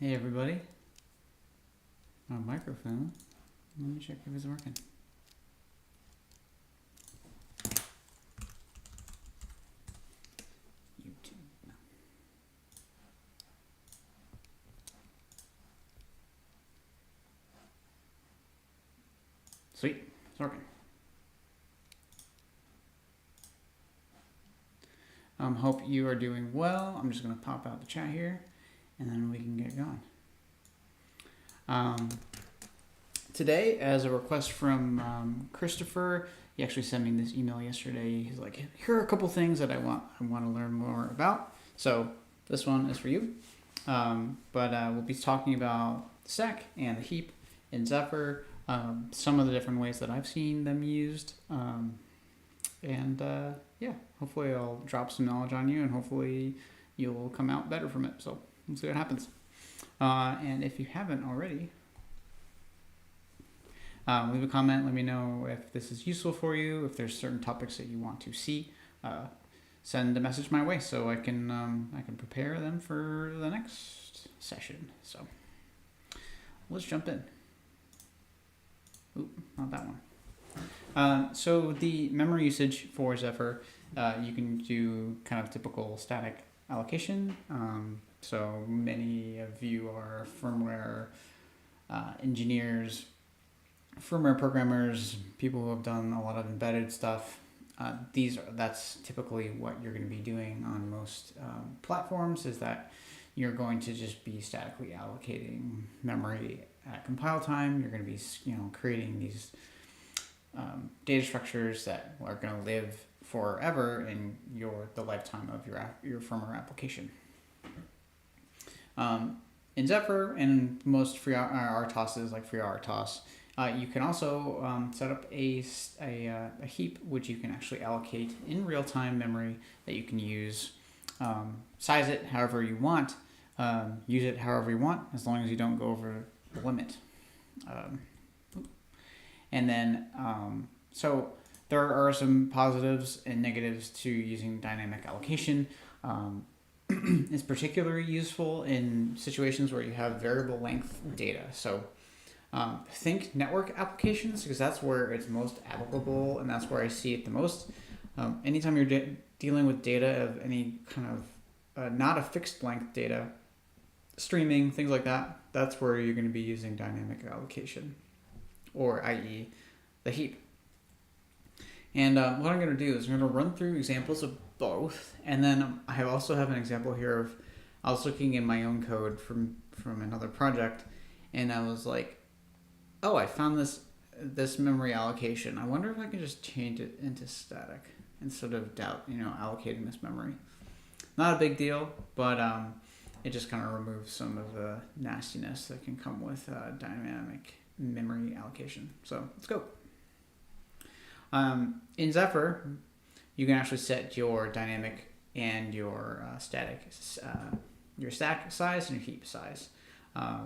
Hey everybody, my microphone, let me check if it's working. YouTube. No. Sweet, it's working. Hope you are doing well. I'm just going to pop out the chat here and then we can get going. Today, as a request from Christopher, he actually sent me this email yesterday. He's like, here are a couple things that I want to learn more about. So this one is for you. We'll be talking about the stack and the heap in Zephyr, some of the different ways that I've seen them used. Yeah, hopefully I'll drop some knowledge on you and hopefully you'll come out better from it. So let's see what happens. And if you haven't already, leave a comment. Let me know if this is useful for you. If there's certain topics that you want to see, send a message my way so I can prepare them for the next session. So let's jump in. Oop, not that one. So the memory usage for Zephyr, you can do kind of typical static allocation. So many of you are firmware engineers, firmware programmers, people who have done a lot of embedded stuff. That's typically what you're going to be doing on most platforms, is that you're going to just be statically allocating memory at compile time. You're going to be, creating these data structures that are going to live forever in the lifetime of your firmware application. In Zephyr and most free RTOSs like FreeRTOS, you can also set up a heap which you can actually allocate in real-time memory that you can use. Size it however you want, use it however you want, as long as you don't go over the limit. And then, so there are some positives and negatives to using dynamic allocation. It's particularly useful in situations where you have variable length data. So think network applications, because that's where it's most applicable and that's where I see it the most. Anytime you're dealing with data of any kind of not a fixed length data, streaming, things like that, that's where you're going to be using dynamic allocation, or i.e. the heap. And what I'm going to do is I'm going to run through examples of both, and then I also have an example here of, I was looking in my own code from another project, and I was like, oh, I found this memory allocation. I wonder if I can just change it into static instead of allocating this memory. Not a big deal, but it just kind of removes some of the nastiness that can come with dynamic memory allocation. So let's go. In Zephyr, you can actually set your dynamic and your static, your stack size and your heap size.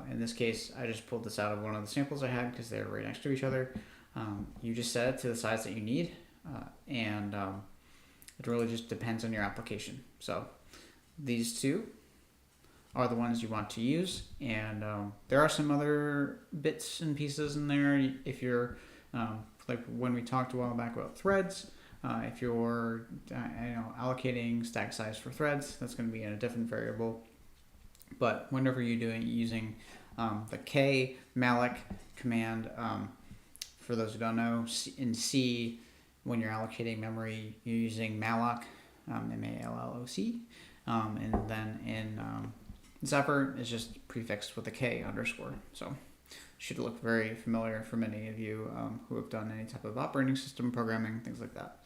In this case, I just pulled this out of one of the samples I had because they're right next to each other. You just set it to the size that you need, and it really just depends on your application. So these two are the ones you want to use, and there are some other bits and pieces in there. If you're like when we talked a while back about threads, if you're allocating stack size for threads, that's going to be in a different variable. But whenever you're using the k malloc command, for those who don't know, in C, when you're allocating memory, you're using malloc, M-A-L-L-O-C, and then in Zephyr is just prefixed with a k underscore. So should look very familiar for many of you who have done any type of operating system programming, things like that.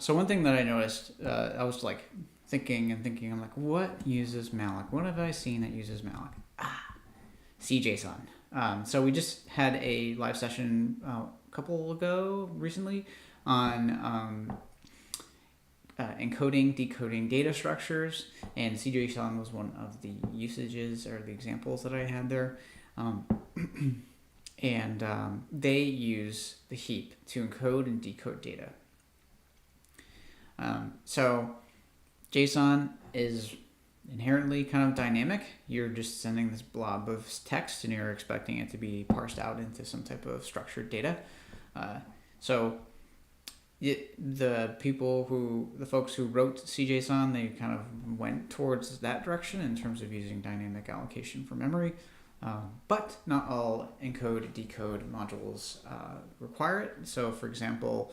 So one thing that I noticed, I was like thinking, I'm like, what uses malloc? What have I seen that uses malloc? JSON. So we just had a live session a couple ago recently on encoding, decoding data structures, and JSON was one of the usages or the examples that I had there. They use the heap to encode and decode data. So JSON is inherently kind of dynamic. You're just sending this blob of text and you're expecting it to be parsed out into some type of structured data. So the folks who wrote CJSON, they kind of went towards that direction in terms of using dynamic allocation for memory. But not all encode decode modules require it. So for example,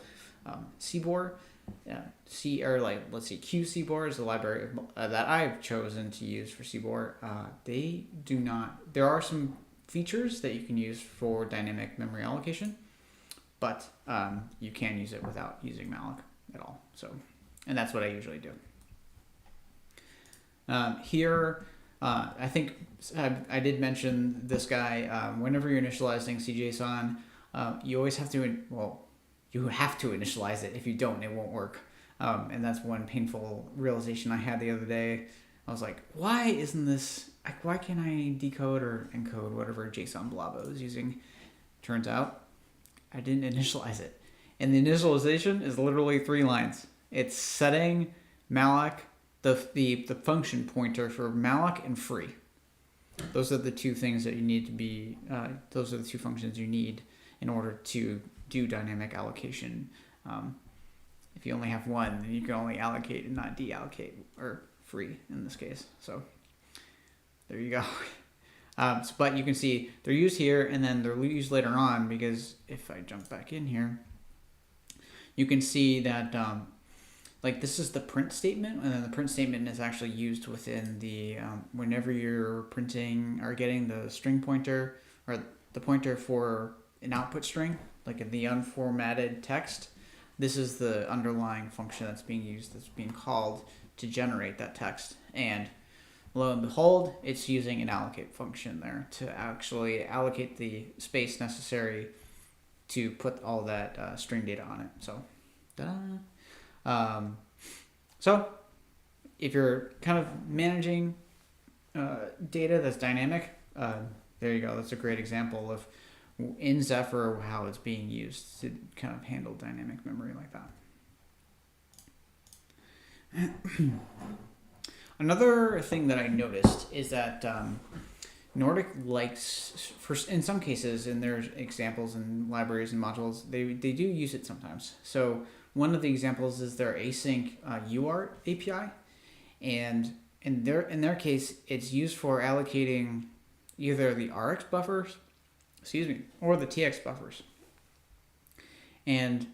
CBOR, QCBOR is the library that I've chosen to use for CBOR. They do not. There are some features that you can use for dynamic memory allocation, but you can use it without using malloc at all. So, and that's what I usually do. Here, I think I did mention this guy. Whenever you're initializing CJSON, you always have to, you have to initialize it. If you don't, it won't work. And that's one painful realization I had the other day. I was like, why can't I decode or encode whatever JSON blob I was using? Turns out I didn't initialize it. And the initialization is literally 3 lines. It's setting malloc, the function pointer for malloc and free. Those are the two things that you need to be, those are the 2 functions you need in order to do dynamic allocation. If you only have one, then you can only allocate and not deallocate, or free in this case. So there you go. But you can see they're used here and then they're used later on, because if I jump back in here, you can see that like this is the print statement, and then the print statement is actually used within the whenever you're printing or getting the string pointer or the pointer for an output string, like in the unformatted text. This is the underlying function that's being used, that's being called to generate that text. And lo and behold, it's using an allocate function there to actually allocate the space necessary to put all that string data on it. So, so if you're kind of managing data that's dynamic, there you go. That's a great example of in Zephyr how it's being used to kind of handle dynamic memory like that. Another thing that I noticed is that Nordic likes, in some cases, in their examples and libraries and modules, they do use it sometimes. So one of the examples is their Async UART API, and in their case, it's used for allocating either the RX buffers, or the TX buffers. And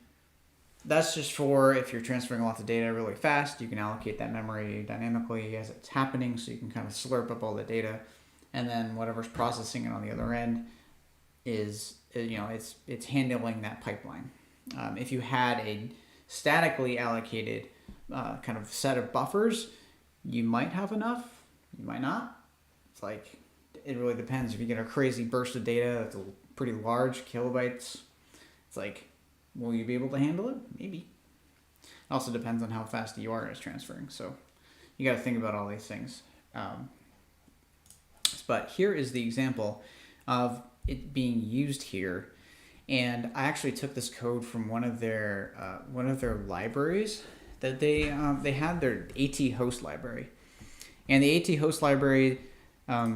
that's just for if you're transferring lots of data really fast, you can allocate that memory dynamically as it's happening, so you can kind of slurp up all the data, and then whatever's processing it on the other end is, it's handling that pipeline. If you had a statically allocated kind of set of buffers, you might have enough, you might not. It's like, it really depends. If you get a crazy burst of data that's pretty large, kilobytes, it's like, will you be able to handle it? Maybe. It also depends on how fast the UART is transferring. So you got to think about all these things. But here is the example of it being used here. And I actually took this code from one of their libraries that they had, their AT host library. And the AT host library, they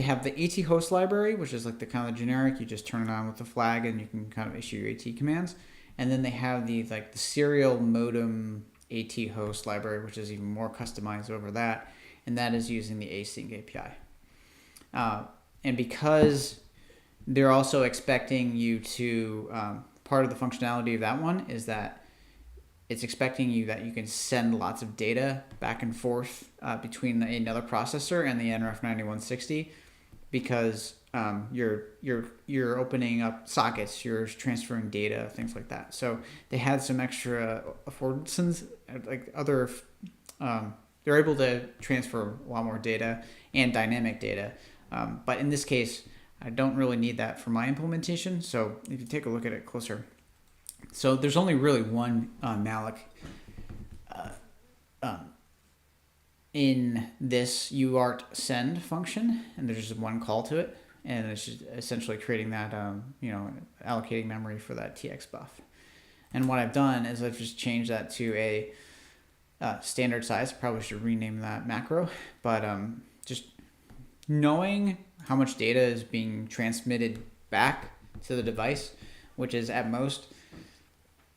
have the AT host library, which is like the kind of generic, you just turn it on with the flag and you can kind of issue your AT commands. And then they have the serial modem AT host library, which is even more customized over that. And that is using the Async API. And because they're also expecting you to, part of the functionality of that one is that it's expecting you that you can send lots of data back and forth between another processor and the NRF 9160, because you're opening up sockets, you're transferring data, things like that. So they had some extra affordances, like other. They're able to transfer a lot more data and dynamic data, but in this case, I don't really need that for my implementation. So if you take a look at it closer. So there's only really one malloc in this UART send function, and there's just one call to it, and it's just essentially creating that, allocating memory for that TX buff. And what I've done is I've just changed that to a standard size. Probably should rename that macro, but just knowing how much data is being transmitted back to the device, which is at most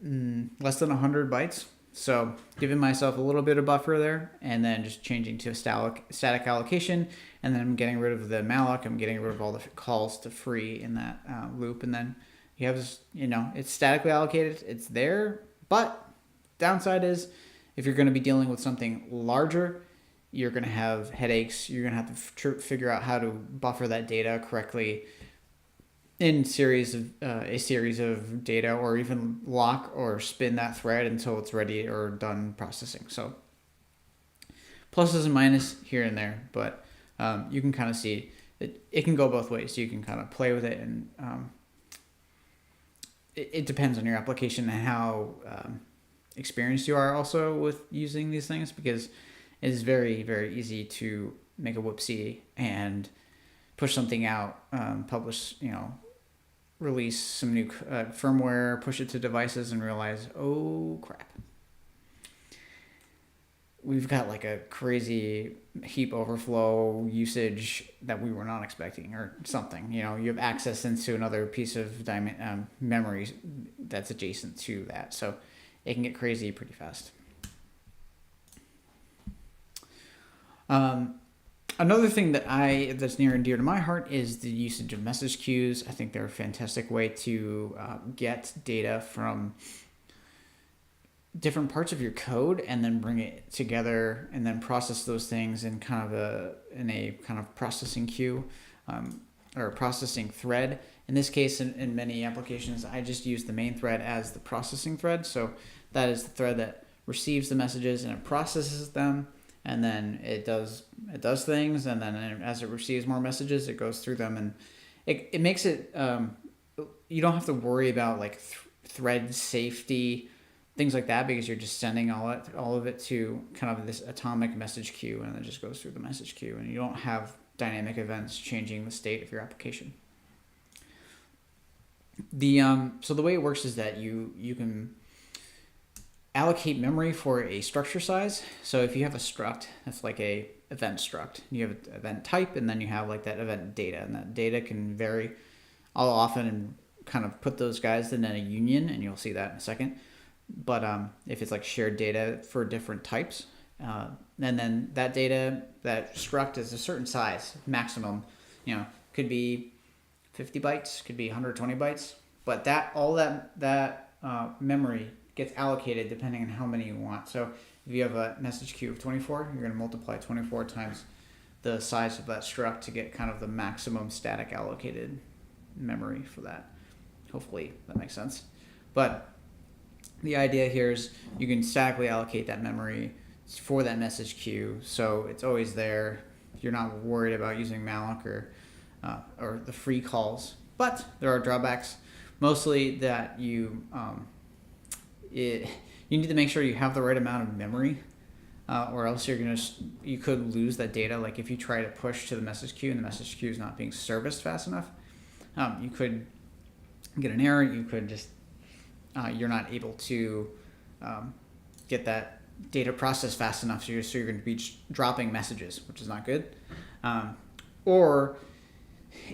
less than 100 bytes. So giving myself a little bit of buffer there, and then just changing to a static allocation, and then I'm getting rid of the malloc. I'm getting rid of all the calls to free in that loop, and then you have this, it's statically allocated. It's there, but downside is if you're going to be dealing with something larger, you're going to have headaches. You're going to have to figure out how to buffer that data correctly in a series of data, or even lock or spin that thread until it's ready or done processing. So pluses and minuses here and there, but you can kind of see it can go both ways. You can kind of play with it, and it depends on your application and how experienced you are also with using these things, because it is very, very easy to make a whoopsie and push something out, publish, release some new firmware, push it to devices, and realize, oh crap, we've got like a crazy heap overflow usage that we were not expecting, or something. You have access into another piece of memory that's adjacent to that, so it can get crazy pretty fast. Another thing that's near and dear to my heart is the usage of message queues. I think they're a fantastic way to get data from different parts of your code and then bring it together and then process those things in a kind of processing queue, or a processing thread. In this case, in many applications, I just use the main thread as the processing thread. So that is the thread that receives the messages and it processes them. And then it does things, and then as it receives more messages, it goes through them, and it makes it you don't have to worry about like thread safety, things like that, because you're just sending all of it to kind of this atomic message queue, and it just goes through the message queue, and you don't have dynamic events changing the state of your application. So the way it works is that you can allocate memory for a structure size. So if you have a struct, that's like a event struct. You have an event type, and then you have like that event data, and that data can vary. I'll often kind of put those guys in a union, and you'll see that in a second. But if it's like shared data for different types, and then that data, that struct is a certain size, maximum, could be 50 bytes, could be 120 bytes, but all that memory gets allocated depending on how many you want. So if you have a message queue of 24, you're going to multiply 24 times the size of that struct to get kind of the maximum static allocated memory for that. Hopefully that makes sense. But the idea here is you can statically allocate that memory for that message queue, so it's always there. You're not worried about using malloc or the free calls. But there are drawbacks, mostly that you need to make sure you have the right amount of memory, or else you could lose that data. Like if you try to push to the message queue and the message queue is not being serviced fast enough, you could get an error. You could just you're not able to get that data processed fast enough, so you're going to be dropping messages, which is not good. Or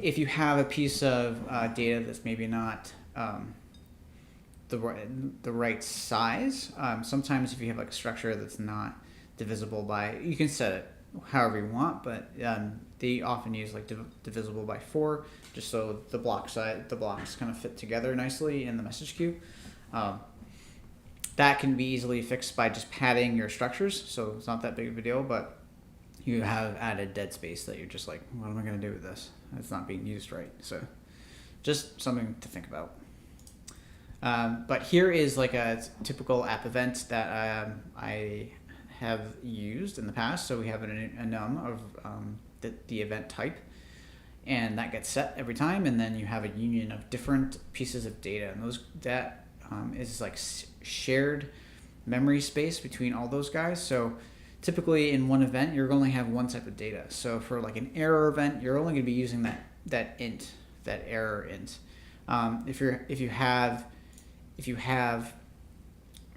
if you have a piece of data that's maybe not the right size. Sometimes if you have like a structure that's not divisible by, you can set it however you want, but they often use like divisible by 4, just so the blocks kind of fit together nicely in the message queue. That can be easily fixed by just padding your structures, so it's not that big of a deal, but you have added dead space that you're just like, what am I going to do with this? It's not being used right. So just something to think about. But here is like a typical app event that I have used in the past. So we have a num of the event type, and that gets set every time, and then you have a union of different pieces of data, and that is like shared memory space between all those guys. So typically in one event, you're going to have one type of data. So for like an error event, you're only going to be using that int, that error int. If you have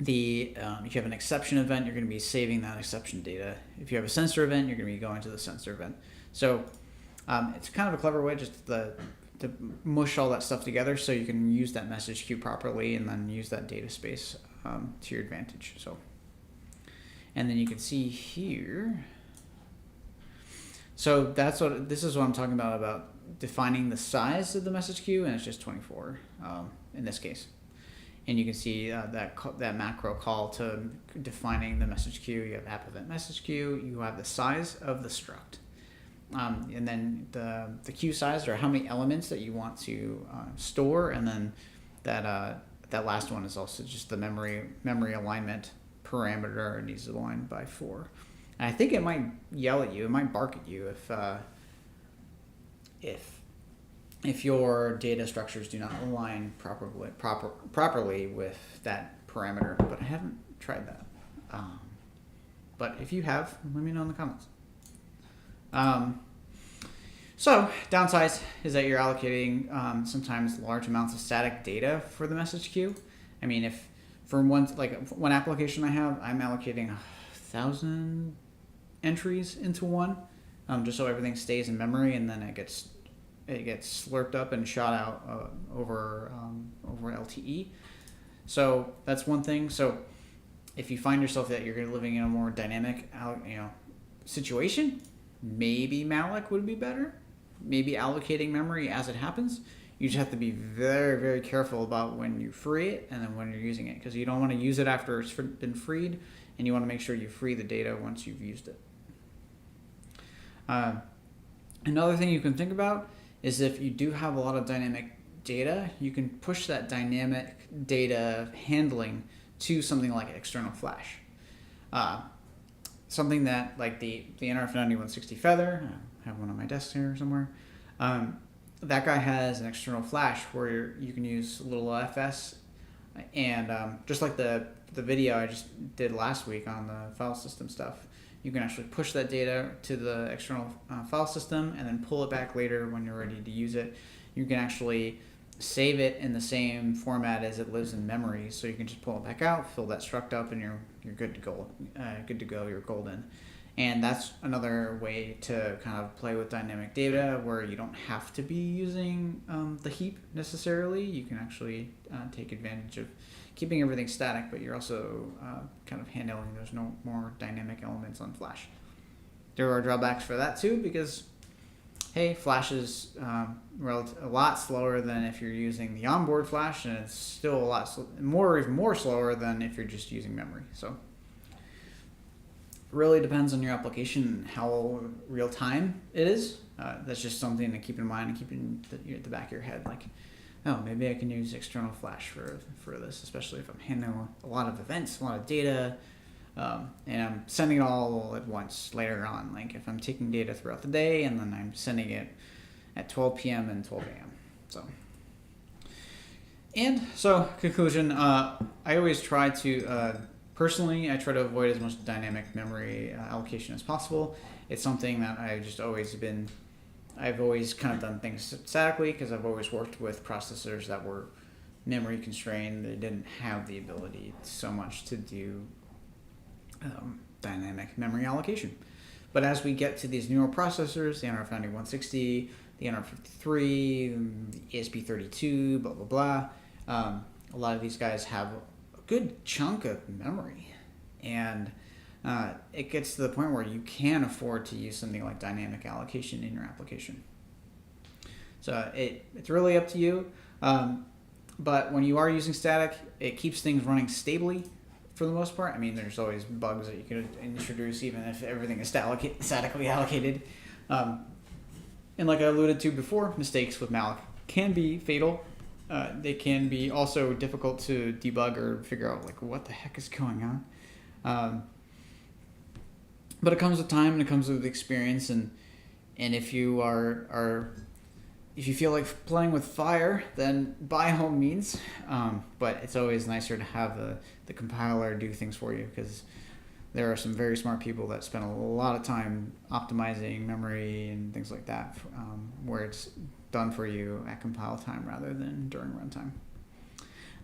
if you have an exception event, you're going to be saving that exception data. If you have a sensor event, you're going to be going to the sensor event. So it's kind of a clever way just to mush all that stuff together so you can use that message queue properly and then use that data space to your advantage. So, and then you can see here. So this is what I'm talking about defining the size of the message queue, and it's just 24 in this case. And you can see that macro call to defining the message queue. You have app event message queue. You have the size of the struct. And then the queue size, or how many elements that you want to store. And then that last one is also just the memory alignment parameter needs to align by 4. And I think it might yell at you. It might bark at you if your data structures do not align properly with that parameter, but I haven't tried that. But if you have, let me know in the comments. So downsize is that you're allocating sometimes large amounts of static data for the message queue. I mean, if for one application I have, I'm allocating 1,000 entries into one, just so everything stays in memory, and then it gets slurped up and shot out over LTE. So that's one thing. So if you find yourself that you're living in a more dynamic situation, maybe malloc would be better. Maybe allocating memory as it happens. You just have to be very, very careful about when you free it and then when you're using it, because you don't want to use it after it's been freed, and you want to make sure you free the data once you've used it. Another thing you can think about is if you do have a lot of dynamic data, you can push that dynamic data handling to something like external flash. Something that, like the NRF9160 Feather, I have one on my desk here somewhere, that guy has an external flash where you can use little FS, and just like the video I just did last week on the file system stuff, you can actually push that data to the external file system and then pull it back later when you're ready to use it. You can actually save it in the same format as it lives in memory, so you can just pull it back out, fill that struct up, and you're good to go. You're golden. And that's another way to kind of play with dynamic data where you don't have to be using the heap necessarily. You can actually take advantage of keeping everything static, but you're also kind of handling there's no more dynamic elements on Flash. There are drawbacks for that too, because hey, Flash is a lot slower than if you're using the onboard Flash, and it's still a lot more slower than if you're just using memory. So really depends on your application and how real time it is. That's just something to keep in mind and keep in the back of your head. Like, oh, maybe I can use external Flash for this, especially if I'm handling a lot of events, a lot of data, and I'm sending it all at once later on. Like if I'm taking data throughout the day and then I'm sending it at 12 p.m. and 12 a.m. So conclusion, I always try to, personally, I try to avoid as much dynamic memory allocation as possible. It's something that I've always kind of done things statically because I've always worked with processors that were memory constrained. They didn't have the ability so much to do dynamic memory allocation. But as we get to these newer processors, the NRF9160, the NR53, the ESP32, blah, blah, blah, a lot of these guys have a good chunk of memory. And it gets to the point where you can afford to use something like dynamic allocation in your application. So it's really up to you. But when you are using static, it keeps things running stably for the most part. I mean, there's always bugs that you can introduce even if everything is statically allocated. And like I alluded to before, mistakes with malloc can be fatal. They can be also difficult to debug or figure out like what the heck is going on. But it comes with time and it comes with experience, and if you if you feel like playing with fire, then by all means. But it's always nicer to have the compiler do things for you, because there are some very smart people that spend a lot of time optimizing memory and things like that, where it's done for you at compile time rather than during runtime.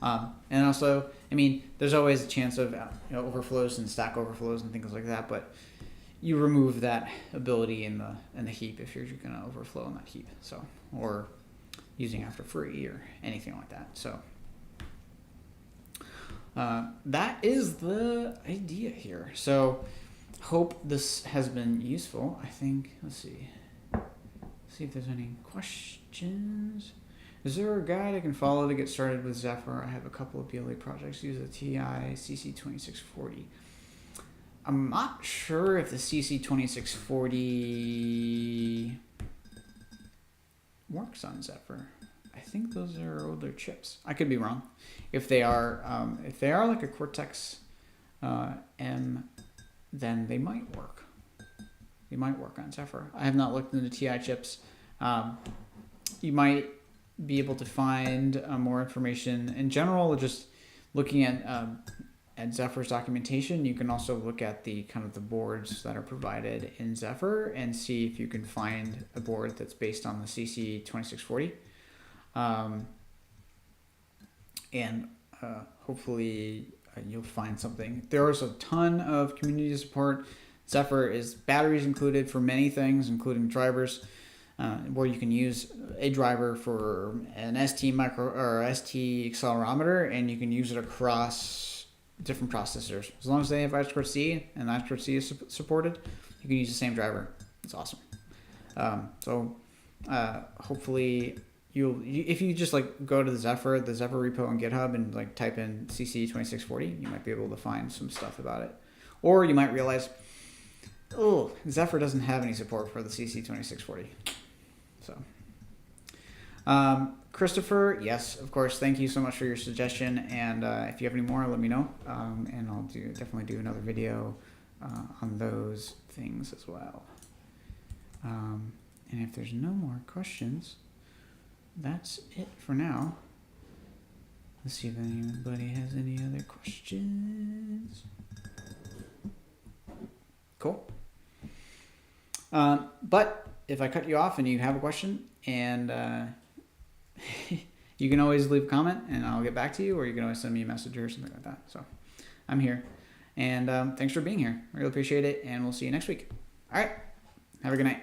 And also, I mean, there's always a chance of overflows and stack overflows and things like that, but you remove that ability in the heap if you're going to overflow in that heap. So, or using after free or anything like that. So that is the idea here. So hope this has been useful. I think, let's see if there's any questions. Is there a guide I can follow to get started with Zephyr? I have a couple of BLE projects. Use the TI CC2640. I'm not sure if the CC2640 works on Zephyr. I think those are older chips. I could be wrong. If they are like a Cortex M, then they might work. They might work on Zephyr. I have not looked into TI chips. You might be able to find more information in general. Just looking at Zephyr's documentation, you can also look at the kind of the boards that are provided in Zephyr and see if you can find a board that's based on the CC2640. And hopefully you'll find something. There's a ton of community support. Zephyr is batteries included for many things, including drivers, where you can use a driver for an ST micro or ST accelerometer, and you can use it across different processors. As long as they have I2C and I2C is supported, you can use the same driver. It's awesome. Hopefully if you just like go to the Zephyr repo on GitHub and like type in CC2640, you might be able to find some stuff about it. Or you might realize, oh, Zephyr doesn't have any support for the CC2640. So, Christopher, yes, of course. Thank you so much for your suggestion. And if you have any more, let me know. And I'll definitely do another video on those things as well. And if there's no more questions, that's it for now. Let's see if anybody has any other questions. Cool. But if I cut you off and you have a question, and you can always leave a comment and I'll get back to you, or you can always send me a message or something like that. So I'm here. And thanks for being here. I really appreciate it, and we'll see you next week. All right. Have a good night.